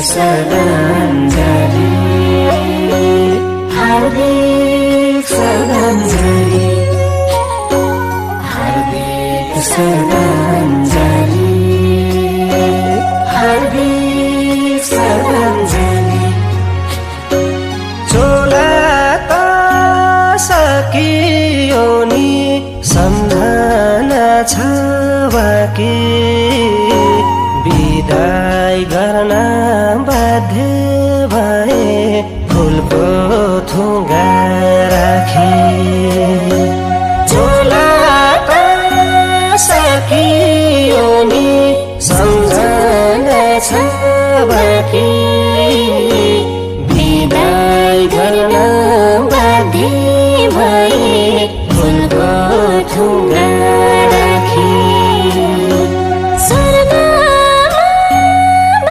श्रद्धाञ्जली हार्दिक श्रद्धाञ्जली हार्दिक श्रद्धाञ्जली हार्दिक श्रद्धाञ्जली चोला त सकियो नि सम्झना छ बाँकी विदाई गर्न बाध्य भए फुलको थुङ्गा राखी चोला त सकियो नि सम्झना छ बाँकी